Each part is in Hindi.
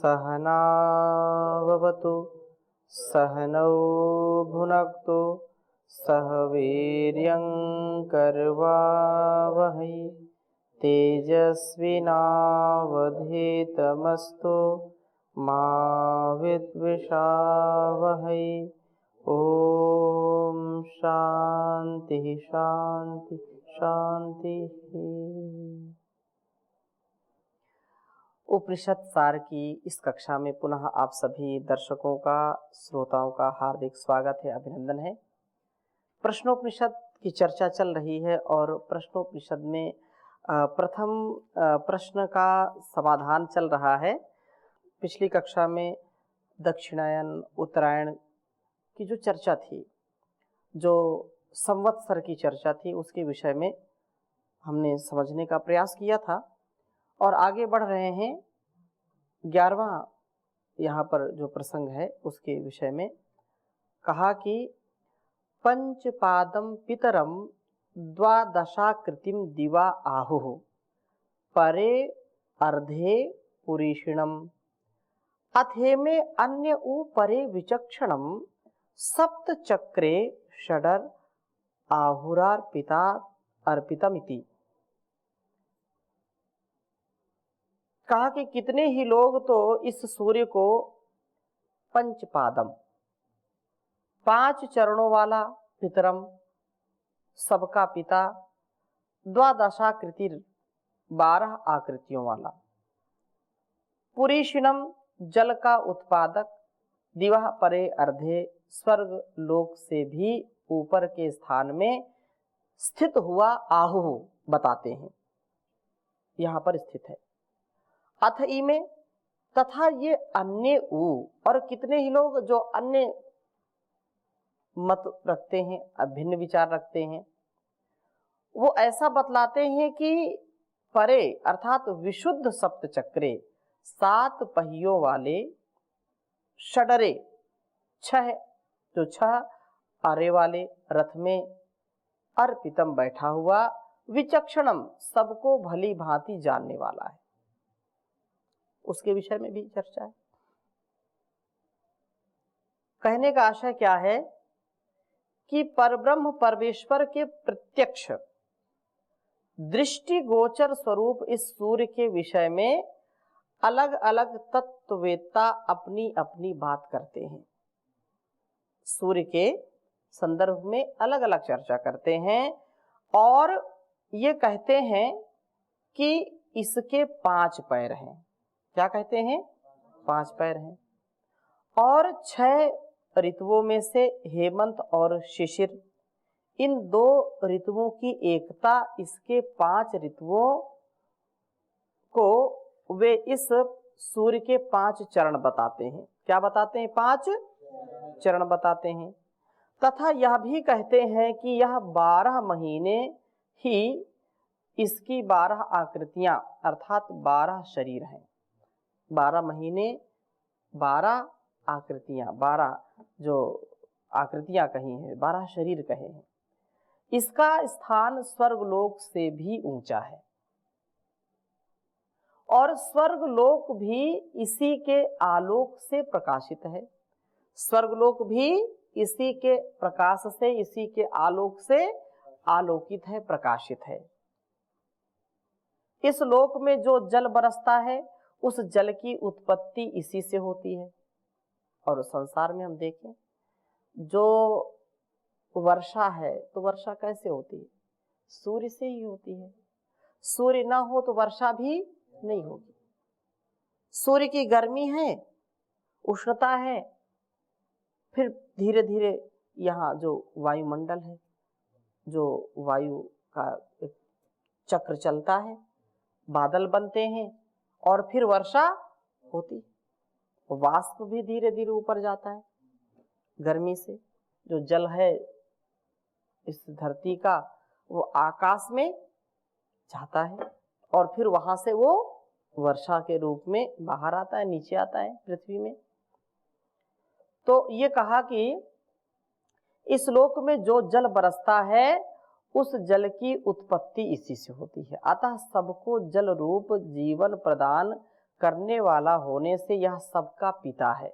सहनाववतु सहनौ भुनक्तु सह वीर्यं करवावहै तेजस्विनावधीतमस्तु मा विद्विषावहै। ओम शांति शांति शांति। उपनिषद सार की इस कक्षा में पुनः आप सभी दर्शकों का, श्रोताओं का हार्दिक स्वागत है, अभिनंदन है। प्रश्नोपनिषद की चर्चा चल रही है और प्रश्नोपनिषद में प्रथम प्रश्न का समाधान चल रहा है। पिछली कक्षा में दक्षिणायन उत्तरायण की जो चर्चा थी, जो संवत्सर की चर्चा थी, उसके विषय में हमने समझने का प्रयास किया था और आगे बढ़ रहे हैं। 11वां यहाँ पर जो प्रसंग है उसके विषय में कहा कि पंचपादम पितरम द्वादशाकृतिम दिवा आहुः परे अर्धे पुरीषिणम अथेमे अन्य उ परे विचक्षणम सप्त चक्रे षडर आहुरार्पिता अर्पितमिति। कहा कि कितने ही लोग तो इस सूर्य को पंचपादम, 5 चरणों वाला, पितरम, सबका पिता, द्वादशाकृति, 12 आकृतियों वाला, पुरीषिणम, जल का उत्पादक, दिवा परे अर्धे, स्वर्ग लोक से भी ऊपर के स्थान में स्थित हुआ आहु बताते हैं, यहां पर स्थित है। अथ इमे, तथा ये अन्य उ, और कितने ही लोग जो अन्य मत रखते हैं, अभिन्न विचार रखते हैं, वो ऐसा बतलाते हैं कि परे अर्थात विशुद्ध सप्त चक्रे, 7 पहियों वाले, षडरे, 6 आरे वाले रथ में, अर्पितम बैठा हुआ, विचक्षणम सबको भली भांति जानने वाला है, उसके विषय में भी चर्चा है। कहने का आशय क्या है कि परब्रह्म परमेश्वर के प्रत्यक्ष दृष्टिगोचर स्वरूप इस सूर्य के विषय में अलग अलग तत्ववेत्ता अपनी अपनी बात करते हैं। सूर्य के संदर्भ में अलग अलग चर्चा करते हैं और ये कहते हैं कि इसके 5 पैर हैं। क्या कहते हैं? 5 पैर हैं और 6 ऋतुओं में से हेमंत और शिशिर, इन 2 ऋतुओं की एकता, इसके 5 ऋतुओं को वे इस सूर्य के 5 चरण बताते हैं। क्या बताते हैं? 5 चरण बताते हैं। तथा यह भी कहते हैं कि यह 12 महीने ही इसकी 12 आकृतियां अर्थात 12 शरीर हैं। 12 महीने, 12 आकृतियां, 12 जो आकृतियां कही हैं, 12 शरीर कहे हैं। इसका स्थान स्वर्गलोक से भी ऊंचा है और स्वर्गलोक भी इसी के आलोक से प्रकाशित है। स्वर्गलोक भी इसी के प्रकाश से, इसी के आलोक से आलोकित है, प्रकाशित है। इस लोक में जो जल बरसता है, उस जल की उत्पत्ति इसी से होती है। और संसार में हम देखें, जो वर्षा है तो वर्षा कैसे होती है? सूर्य से ही होती है। सूर्य ना हो तो वर्षा भी नहीं होगी। सूर्य की गर्मी है, उष्णता है, फिर धीरे धीरे यहाँ जो वायुमंडल है, जो वायु का एक चक्र चलता है, बादल बनते हैं और फिर वर्षा होती। वाष्प भी धीरे धीरे ऊपर जाता है गर्मी से। जो जल है इस धरती का, वो आकाश में जाता है और फिर वहां से वो वर्षा के रूप में बाहर आता है, नीचे आता है पृथ्वी में। तो ये कहा कि इस लोक में जो जल बरसता है, उस जल की उत्पत्ति इसी से होती है। अतः सबको जल रूप जीवन प्रदान करने वाला होने से यह सबका पिता है,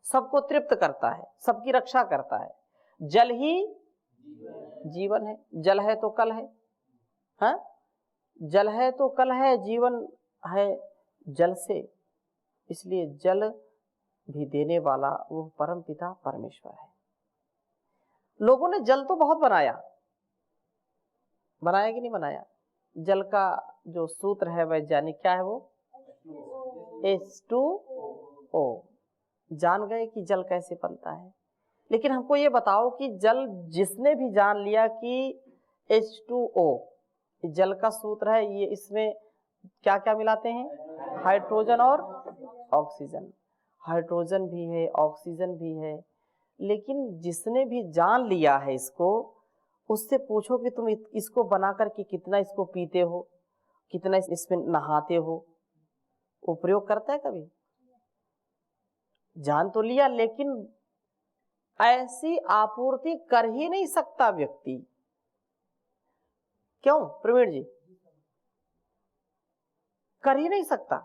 सबको तृप्त करता है, सबकी रक्षा करता है। जल ही जीवन है, जल है तो कल है, हाँ, जल है तो कल है, जीवन है जल से। इसलिए जल भी देने वाला वो परम पिता परमेश्वर है। लोगों ने जल तो बहुत बनाया कि नहीं बनाया? जल का जो सूत्र है वैज्ञानिक क्या है वो H2O। जान गए कि जल कैसे बनता है, लेकिन हमको ये बताओ कि जल जिसने भी जान लिया कि H2O जल का सूत्र है, ये इसमें क्या क्या मिलाते हैं? हाइड्रोजन और ऑक्सीजन। हाइड्रोजन भी है, ऑक्सीजन भी है, लेकिन जिसने भी जान लिया है इसको, उससे पूछो कि तुम इसको बना करके कितना इसको पीते हो, कितना इसमें नहाते हो, वो प्रयोग करता है कभी? जान तो लिया, लेकिन ऐसी आपूर्ति कर ही नहीं सकता व्यक्ति। क्यों प्रवीण जी? कर ही नहीं सकता,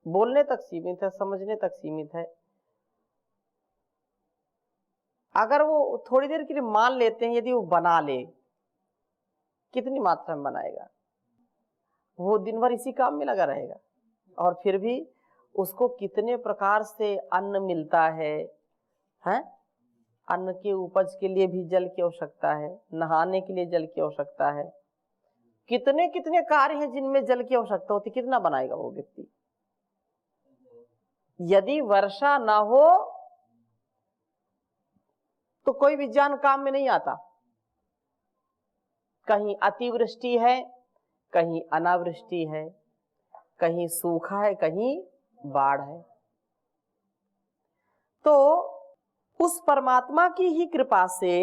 बोलने तक सीमित है, समझने तक सीमित है। अगर वो थोड़ी देर के लिए मान लेते हैं, यदि वो बना ले, कितनी मात्रा में बनाएगा? वो दिन भर इसी काम में लगा रहेगा, और फिर भी उसको कितने प्रकार से अन्न मिलता है, हैं? अन्न के उपज के लिए भी जल की आवश्यकता है, नहाने के लिए जल की आवश्यकता है, कितने कितने कार्य हैं जिनमें जल की आवश्यकता होती। कितना बनाएगा वो व्यक्ति? यदि वर्षा ना हो तो कोई विज्ञान काम में नहीं आता। कहीं अतिवृष्टि है, कहीं अनावृष्टि है, कहीं सूखा है, कहीं बाढ़ है। तो उस परमात्मा की ही कृपा से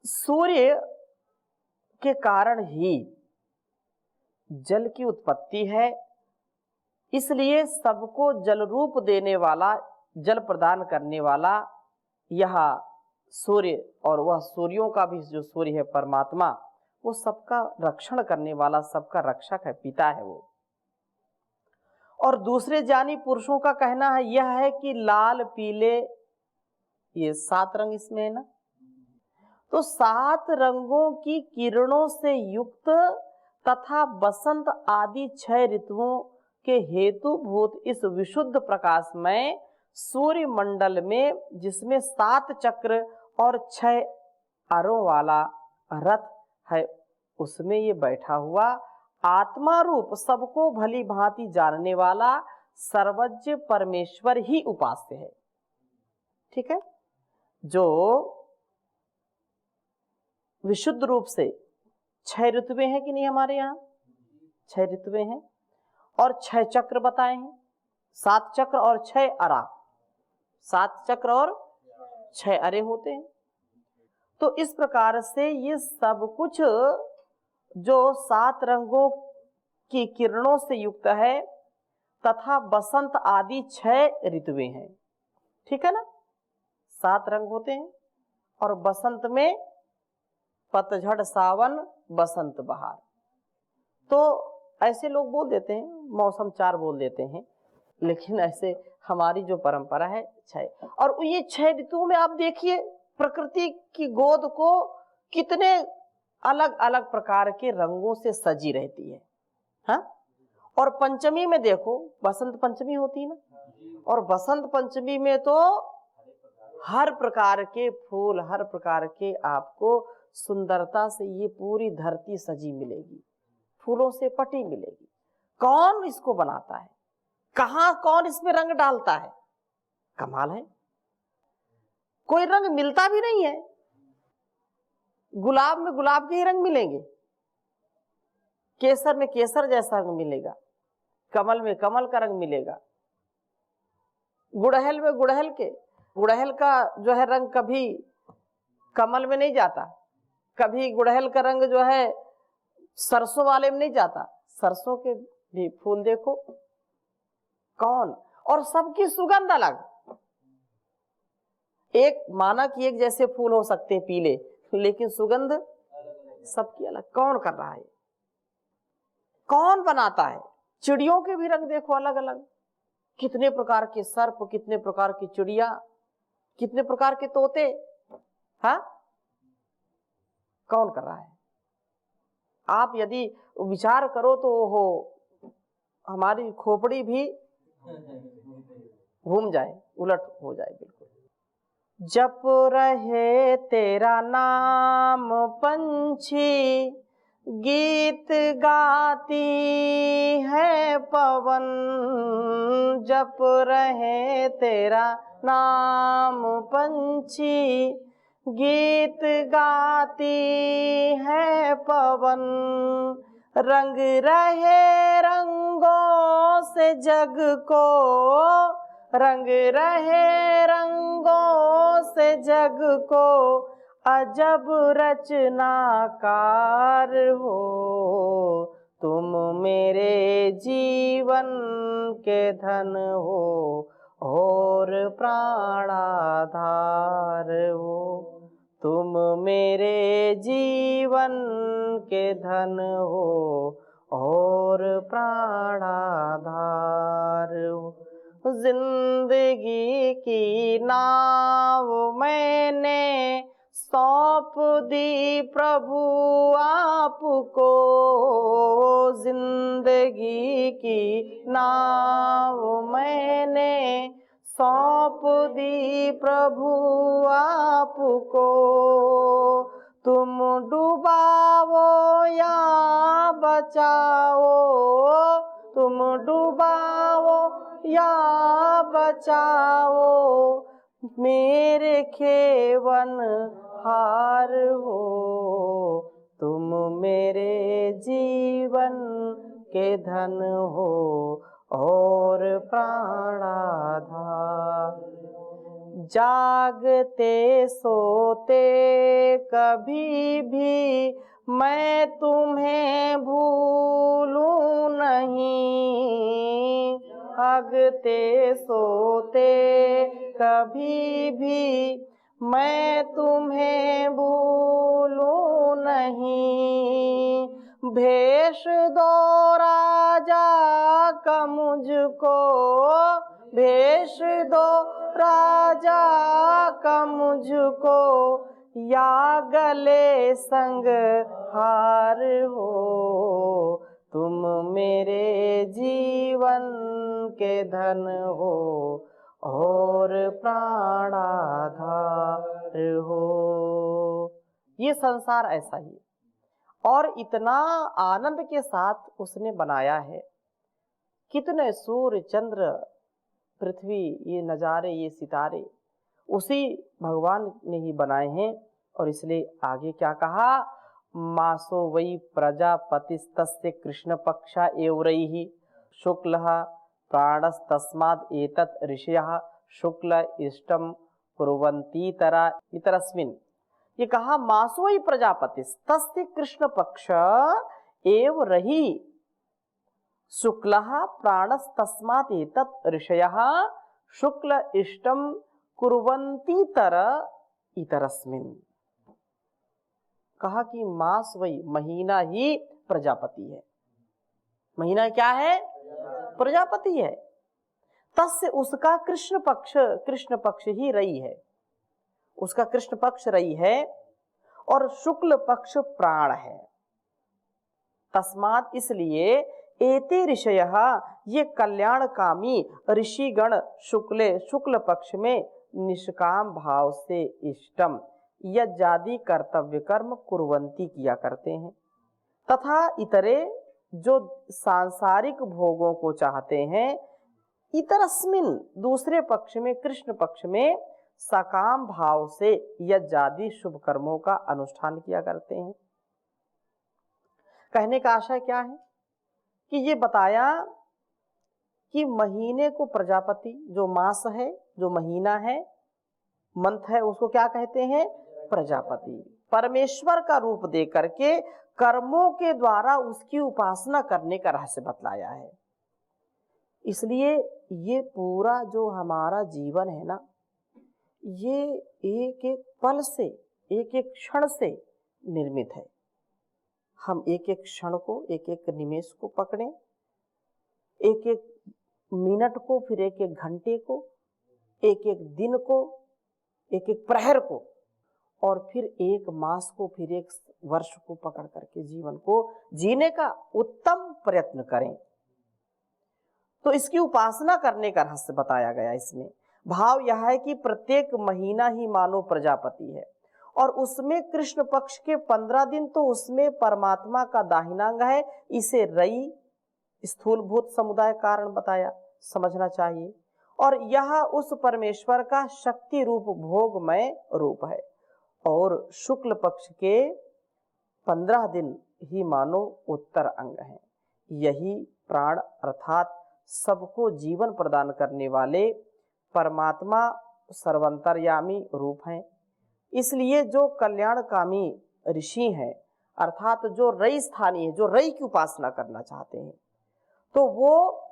सूर्य के कारण ही जल की उत्पत्ति है। इसलिए सबको जल रूप देने वाला, जल प्रदान करने वाला यह सूर्य, और वह सूर्यों का भी जो सूर्य है परमात्मा, वो सबका रक्षण करने वाला, सबका रक्षक है, पिता है वो। और दूसरे ज्ञानी पुरुषों का कहना है यह है कि लाल पीले ये 7 रंग इसमें है ना, तो 7 रंगों की किरणों से युक्त तथा बसंत आदि 6 ऋतुओं के हेतुभूत इस विशुद्ध प्रकाशमय सूर्य मंडल में, जिसमें 7 चक्र और 6 अरों वाला रथ है, उसमें ये बैठा हुआ आत्मा रूप सबको भली भांति जानने वाला सर्वज्ञ परमेश्वर ही उपास्य है। ठीक है? जो विशुद्ध रूप से 6 ऋतुएं हैं कि नहीं हमारे यहाँ? 6 ऋतुएं हैं और 6 चक्र बताए हैं, 7 चक्र और 6 अरा, 7 चक्र और 6 अरे होते हैं। तो इस प्रकार से ये सब कुछ जो 7 रंगों की किरणों से युक्त है तथा बसंत आदि 6 ऋतुएं हैं। ठीक है ना? 7 रंग होते हैं, और बसंत में पतझड़, सावन, बसंत, बहार। तो ऐसे लोग बोल देते हैं, मौसम 4 बोल देते हैं, लेकिन ऐसे हमारी जो परंपरा है 6। और ये 6 ऋतुओं में आप देखिए प्रकृति की गोद को कितने अलग अलग प्रकार के रंगों से सजी रहती है, हाँ? और पंचमी में देखो, बसंत पंचमी होती है ना, और बसंत पंचमी में तो हर प्रकार के फूल, हर प्रकार के आपको सुंदरता से ये पूरी धरती सजी मिलेगी, फूलों से पटी मिलेगी। कौन इसको बनाता है? कहां कौन इसमें रंग डालता है? कमाल है। कोई रंग मिलता भी नहीं है। गुलाब में गुलाब के ही रंग मिलेंगे, केसर में केसर जैसा रंग मिलेगा, कमल में कमल का रंग मिलेगा, गुड़हल में गुड़हल का जो है रंग कभी कमल में नहीं जाता, कभी गुड़हल का रंग जो है सरसों वाले में नहीं जाता। सरसों के भी फूल देखो कौन, और सबकी सुगंध अलग। एक माना कि एक जैसे फूल हो सकते हैं पीले, लेकिन सुगंध सबकी अलग। कौन कर रहा है? कौन बनाता है? चिड़ियों के भी रंग देखो अलग अलग, कितने प्रकार के सर्प, कितने प्रकार की चिड़िया, कितने प्रकार के तोते। हाँ, कौन कर रहा है? आप यदि विचार करो तो हो हमारी खोपड़ी भी घूम जाए, उलट हो जाए बिल्कुल। जप रहे तेरा नाम पंछी, गीत गाती है पवन। जप रहे तेरा नाम पंछी, गीत गाती है पवन। रंग रहे रंगों से जग को, रंग रहे रंगों से जग को, अजब रचनाकार हो। तुम मेरे जीवन के धन हो और प्राणाधार हो। तुम मेरे जीवन के धन हो और प्राणाधार हो। जिंदगी की नाव मैंने सौंप दी प्रभु आपको। जिंदगी की नाव मैंने सौंप दी प्रभु आपको। तुम डुबाओ या बचाओ, तुम डुबाओ या बचाओ, मेरे खेवन हार हो। तुम मेरे जीवन के धन हो और प्राणाधार। जागते सोते कभी भी मैं तुम्हें भूलूं नहीं। जागते सोते कभी भी मैं तुम्हें भूलूं नहीं। भेष दो राजा का मुझको, भेष दो राजा का मुझको, या गले संग हार हो। तुम मेरे जीवन के धन हो और प्राणाधार हो। ये संसार ऐसा ही, और इतना आनंद के साथ उसने बनाया है। कितने सूर्य चंद्र पृथ्वी, ये नजारे, ये सितारे उसी भगवान ने ही बनाए हैं। और इसलिए आगे क्या कहा, मासो वै प्रजापतिस्तस्य कृष्ण पक्षा एवरैहि शुक्लः प्राणस्तस्माद् एतत् ऋषयः शुक्ल इष्टम कुर्वन्तीतरा इतरस्मिन्। ये कहा मासो वै प्रजापतिस्तस्य कृष्ण पक्ष एवरहि शुक्लः प्राणस्तस्मात् एतत् ऋषयः शुक्ल इष्टम कुर्वन्तीतर इतरस्मिन्। कहा कि मास वही, महीना ही प्रजापति है। महीना क्या है? प्रजापति है। तस्य उसका कृष्ण पक्ष ही रही है, उसका कृष्ण पक्ष रही है, और शुक्ल पक्ष प्राण है। तस्मात् इसलिए एते ऋषयः ये कल्याणकामी ऋषिगण शुक्ल पक्ष में निष्काम भाव से इष्टम यज्ञादि कर्तव्य कर्म कुर्वन्ति किया करते हैं, तथा इतरे जो सांसारिक भोगों को चाहते हैं, इतरस्मिन दूसरे पक्ष में, कृष्ण पक्ष में सकाम भाव से यज्ञादि शुभ कर्मों का अनुष्ठान किया करते हैं। कहने का आशय क्या है कि ये बताया कि महीने को प्रजापति, जो मास है, जो महीना है, मंथ है, उसको क्या कहते हैं? प्रजापति। परमेश्वर का रूप दे करके कर्मों के द्वारा उसकी उपासना करने का रहस्य बतलाया है। इसलिए ये पूरा जो हमारा जीवन है ना, ये एक एक पल से, एक एक क्षण से निर्मित है। हम एक एक क्षण को, एक एक निमेष को पकड़ें एक एक मिनट को, फिर एक एक घंटे को, एक एक दिन को, एक एक प्रहर को, और फिर एक मास को, फिर एक वर्ष को पकड़ करके जीवन को जीने का उत्तम प्रयत्न करें। तो इसकी उपासना करने का रहस्य बताया गया इसमें। भाव यह है कि प्रत्येक महीना ही मानो प्रजापति है, और उसमें कृष्ण पक्ष के 15 दिन तो उसमें परमात्मा का दाहिनांग है। इसे रई स्थूलभूत समुदाय कारण बताया, समझना चाहिए। और यह उस परमेश्वर का शक्ति रूप भोगमय रूप है, और शुक्ल पक्ष के 15 दिन ही मानो उत्तर अंग है। यही प्राण अर्थात सबको जीवन प्रदान करने वाले परमात्मा सर्वंतर्यामी रूप हैं। इसलिए जो कल्याणकामी ऋषि हैं, अर्थात जो रई स्थानीय है, जो रई की उपासना करना चाहते हैं, तो वो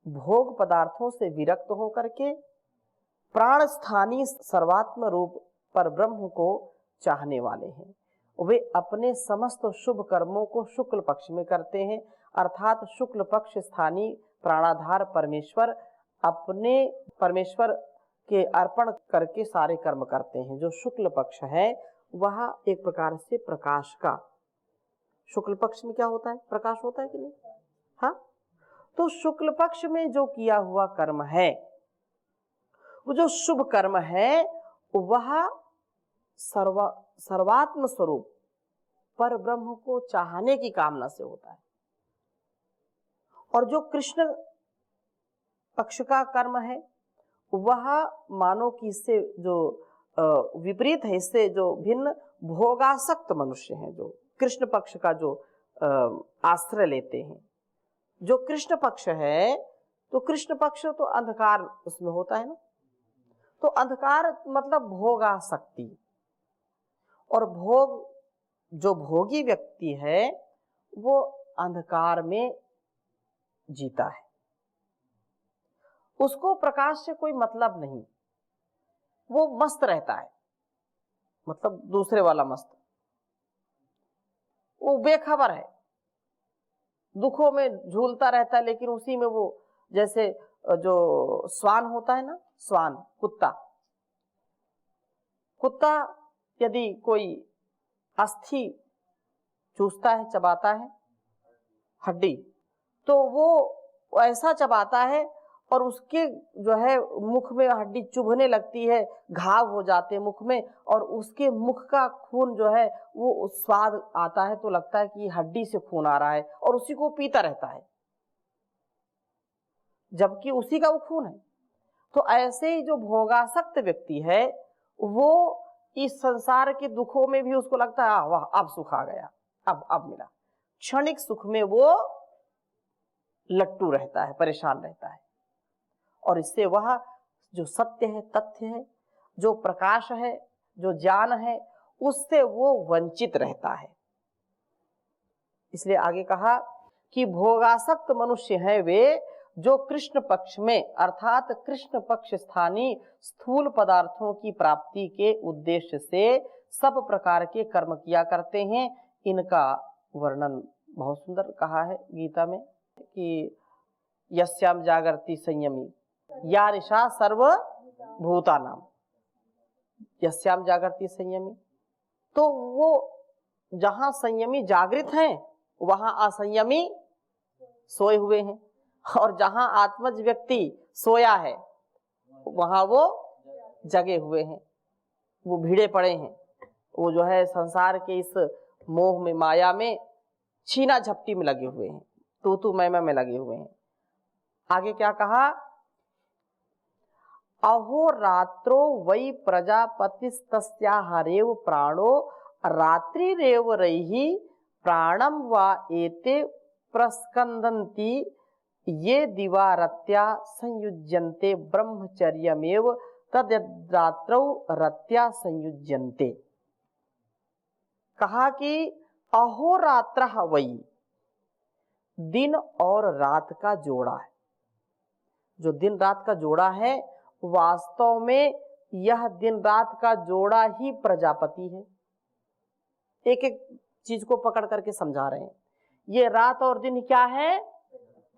भोग पदार्थों से विरक्त होकर के प्राण स्थानीय सर्वात्म रूप पर ब्रह्म को चाहने वाले हैं। वे अपने समस्त शुभ कर्मों को शुक्ल पक्ष में करते हैं, अर्थात शुक्ल पक्ष स्थानीय प्राणाधार परमेश्वर अपने परमेश्वर के अर्पण करके सारे कर्म करते हैं। जो शुक्ल पक्ष है वह एक प्रकार से प्रकाश का, शुक्ल पक्ष में क्या होता है, प्रकाश होता है कि नहीं? हाँ, तो शुक्ल पक्ष में जो किया हुआ कर्म है, वो जो शुभ कर्म है, वह सर्वात्म स्वरूप पर ब्रह्म को चाहने की कामना से होता है। और जो कृष्ण पक्ष का कर्म है, वह मानो कि इससे जो विपरीत है, इससे जो भिन्न भोगासक्त मनुष्य हैं, जो कृष्ण पक्ष का जो आश्रय लेते हैं। जो कृष्ण पक्ष है, तो कृष्ण पक्ष तो अंधकार उसमें होता है ना, तो अंधकार मतलब भोगासक्ति। और भोग, जो भोगी व्यक्ति है वो अंधकार में जीता है, उसको प्रकाश से कोई मतलब नहीं, वो मस्त रहता है, मतलब दूसरे वाला मस्त, वो बेखबर है, दुखों में झूलता रहता है, लेकिन उसी में वो, जैसे जो श्वान होता है ना, श्वान कुत्ता, कुत्ता यदि कोई अस्थि चूसता है, चबाता है हड्डी, तो वो ऐसा चबाता है और उसके जो है मुख में हड्डी चुभने लगती है, घाव हो जाते हैं मुख में, और उसके मुख का खून जो है वो स्वाद आता है तो लगता है कि हड्डी से खून आ रहा है, और उसी को पीता रहता है, जबकि उसी का वो खून है। तो ऐसे ही जो भोगासक्त व्यक्ति है, वो इस संसार के दुखों में भी उसको लगता है वाह अब सुख आ गया, अब मिला, क्षणिक सुख में वो लट्टू रहता है, परेशान रहता है। और इससे वह जो सत्य है, तथ्य है, जो प्रकाश है, जो ज्ञान है, उससे वो वंचित रहता है। इसलिए आगे कहा कि भोगासक्त मनुष्य हैं वे जो कृष्ण पक्ष में, अर्थात कृष्ण पक्ष स्थानीय स्थूल पदार्थों की प्राप्ति के उद्देश्य से सब प्रकार के कर्म किया करते हैं। इनका वर्णन बहुत सुंदर कहा है गीता में कि यस्याम जागर्ति संयमी या निशा सर्वभूतानाम, यस्याम जागर्ति संयमी, तो वो जहां संयमी जागृत हैं वहां असंयमी सोए हुए हैं, और जहां आत्मज व्यक्ति सोया है वहां वो जगे हुए हैं, वो भिड़े पड़े हैं, वो जो है संसार के इस मोह में, माया में, छीना झपटी में लगे हुए हैं, तू मैं में लगे हुए हैं। आगे क्या कहा, अहोरात्रो वै प्रजापतिस्तस्याहरेव प्राणो रात्रिरेव रैहि प्राणम वा एते प्रस्कंदन्ति ये दिवारत्या संयुज्यन्ते ब्रह्मचर्यमेव तद्रात्रौ रत्या संयुज्यन्ते। कहा कि अहोरात्रः वै, दिन और रात का जोड़ा है, जो दिन रात का जोड़ा है वास्तव में यह दिन रात का जोड़ा ही प्रजापति है। एक एक चीज को पकड़ करके समझा रहे हैं, ये रात और दिन क्या है,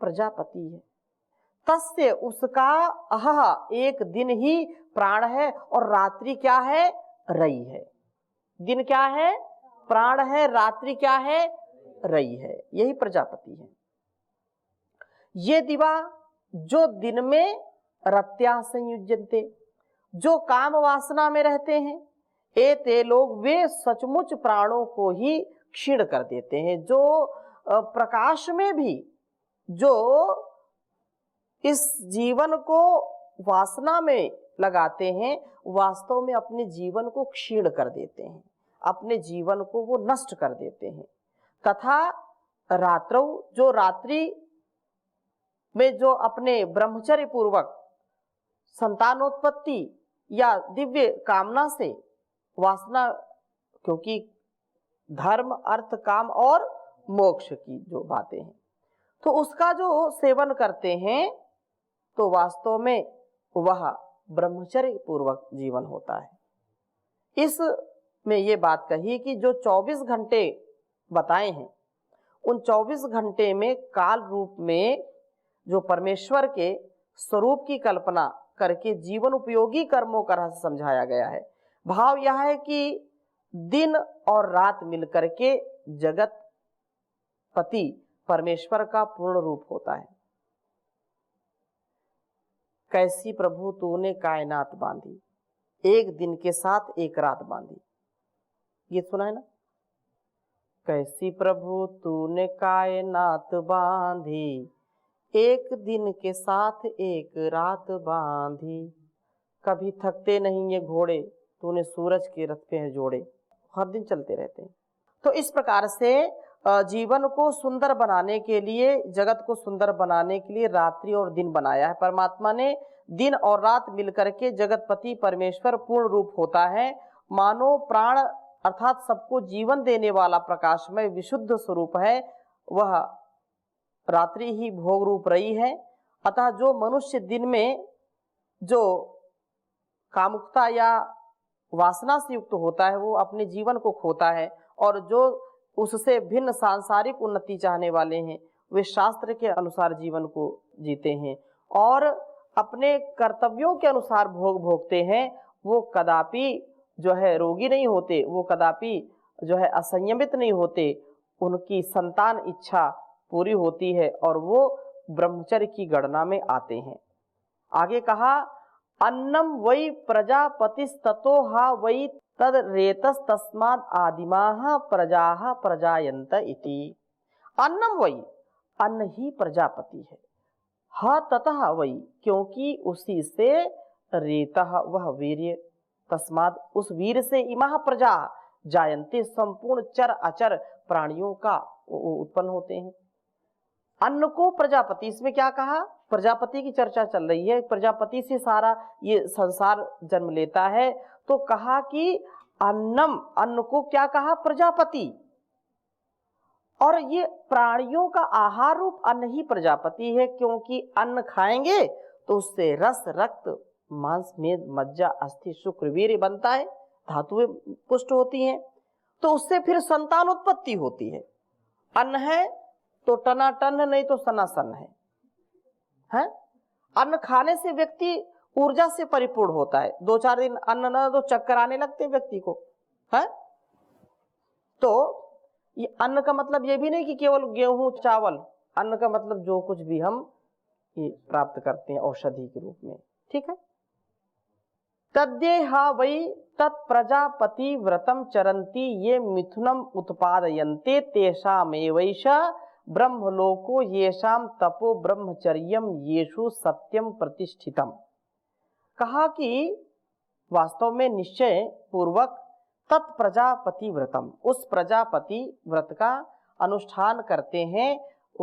प्रजापति है। तस्य उसका अह एक दिन ही प्राण है और रात्रि क्या है, रई है। दिन क्या है, प्राण है, रात्रि क्या है, रई है। यही प्रजापति है। ये दिवा जो दिन में रत्या संयुज्यन्ते, जो काम वासना में रहते हैं, ते लोग वे सचमुच प्राणों को ही क्षीण कर देते हैं। जो प्रकाश में भी जो इस जीवन को वासना में लगाते हैं, वास्तव में अपने जीवन को क्षीण कर देते हैं, अपने जीवन को वो नष्ट कर देते हैं। तथा रात्रौ, जो रात्रि में जो अपने ब्रह्मचर्य पूर्वक संतानोत्पत्ति या दिव्य कामना से वासना, क्योंकि धर्म अर्थ काम और मोक्ष की जो बातें हैं, तो उसका जो सेवन करते हैं तो वास्तव में वह ब्रह्मचर्य पूर्वक जीवन होता है। इस में ये बात कही कि जो 24 घंटे बताए हैं, उन 24 घंटे में काल रूप में जो परमेश्वर के स्वरूप की कल्पना करके जीवन उपयोगी कर्मों का रहस्य समझाया गया है। भाव यह है कि दिन और रात मिलकर के जगत पति परमेश्वर का पूर्ण रूप होता है। कैसी प्रभु तूने कायनात बांधी, एक दिन के साथ एक रात बांधी। ये सुना है ना? कैसी प्रभु तूने कायनात बांधी, एक दिन के साथ एक रात बांधी। कभी थकते नहीं ये घोड़े, तूने सूरज के रथ पे है जोड़े। हर दिन चलते रहते हैं। तो इस प्रकार से जीवन को सुंदर बनाने के लिए, जगत को सुंदर बनाने के लिए रात्रि और दिन बनाया है। परमात्मा ने दिन और रात मिलकर के जगतपति परमेश्वर पूर्ण रूप होता है। मानो प्राण अर्थात सबको जीवन देने वाला प्रकाशमय विशुद्ध स्वरूप है, वह रात्रि ही भोग रूप रही है। अतः जो मनुष्य दिन में जो कामुकता या वासना से युक्त होता है, वो अपने जीवन को खोता है, और जो उससे भिन्न सांसारिक उन्नति चाहने वाले हैं, वे शास्त्र के अनुसार जीवन को जीते हैं और अपने कर्तव्यों के अनुसार भोग भोगते हैं। वो कदापि जो है रोगी नहीं होते, वो कदापि जो है असंयमित नहीं होते। उनकी संतान इच्छा पूरी होती है और वो ब्रह्मचर्य की गणना में आते हैं। आगे कहा, अन्नम वै प्रजापतिस्ततो हा वै तद रेतस तस्माद आदिमाः प्रजाः प्रजायन्त इति। अन्नम वै, अन्न ही प्रजापति है। ह ततः वै, क्योंकि उसी से रेतः वह वीर्य, तस्माद उस वीर से इमाः प्रजा जायन्ते, संपूर्ण चर अचर प्राणियों का उत्पन्न होते हैं। अन्न को प्रजापति, इसमें क्या कहा, प्रजापति की चर्चा चल रही है। प्रजापति से सारा ये संसार जन्म लेता है, तो कहा कि अन्नम, अन्न को क्या कहा, प्रजापति। और ये प्राणियों का आहार रूप अन्न ही प्रजापति है, क्योंकि अन्न खाएंगे तो उससे रस, रक्त, मांस, मेद, मज्जा, अस्थि, शुक्र, वीर्य बनता है, धातुएं पुष्ट होती हैं, तो उससे फिर संतान उत्पत्ति होती है। अन्न है तो टनाटन, नहीं तो सनासन है? अन्न खाने से व्यक्ति ऊर्जा से परिपूर्ण होता है। 2-4 दिन अन्न न तो चक्कर आने लगते व्यक्ति को, है? तो ये अन्न का मतलब ये भी नहीं कि केवल गेहूं चावल, अन्न का मतलब जो कुछ भी हम ये प्राप्त करते हैं औषधि के रूप में, ठीक है। तद्येहा वै तत्प्रजापति व्रतम चरन्ति ये मिथुनम उत्पादयन्ते तेषामेवैष ब्रह्मलोको येषाम तपो ब्रह्मचर्यम येषु सत्यम प्रतिष्ठितम। कहा कि वास्तव में निश्चय पूर्वक तत्प्रजापति व्रतम, उस प्रजापति व्रत का अनुष्ठान करते हैं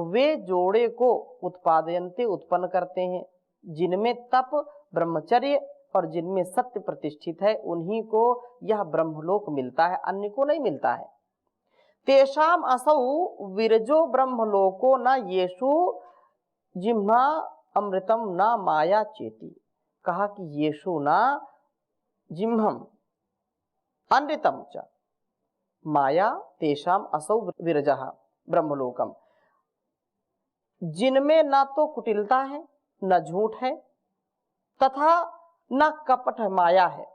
वे जोड़े को उत्पादयन्ते, उत्पन्न करते हैं, जिनमें तप, ब्रह्मचर्य और जिनमें सत्य प्रतिष्ठित है, उन्हीं को यह ब्रह्मलोक मिलता है, अन्य को नहीं मिलता है। तेषाम असौ विरजो ब्रह्मलोको न येषु जिह्वा अमृतम न माया चेति। कहा कि येषु न जिह्वम अमृतम च माया तेषाम असौ विरजः ब्रह्मलोकम। जिनमें ना तो कुटिलता है, न झूठ है तथा न कपट माया है,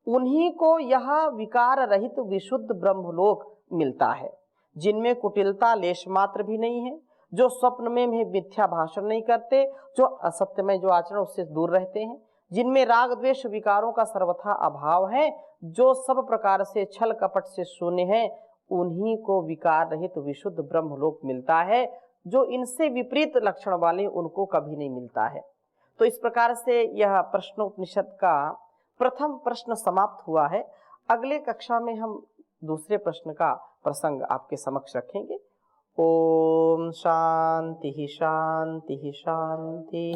उन्हीं को यह विकार रहित विशुद्ध ब्रह्मलोक मिलता है, जिनमें कुटिलता लेश मात्र भी नहीं है, जो स्वप्न में मिथ्या भाषण नहीं करते, जो असत्य में जो आचरण उससे दूर रहते हैं, जिनमें राग द्वेष विकारों का सर्वथा अभाव है, जो सब प्रकार से छल कपट से शून्य है, उन्हीं को विकार रहित विशुद्ध ब्रह्मलोक मिलता है। जो इनसे विपरीत लक्षण वाले उनको कभी नहीं मिलता है। तो इस प्रकार से यह प्रश्नोपनिषद का प्रथम प्रश्न समाप्त हुआ है। अगले कक्षा में हम दूसरे प्रश्न का प्रसंग आपके समक्ष रखेंगे। ओम शांति शांति शांति।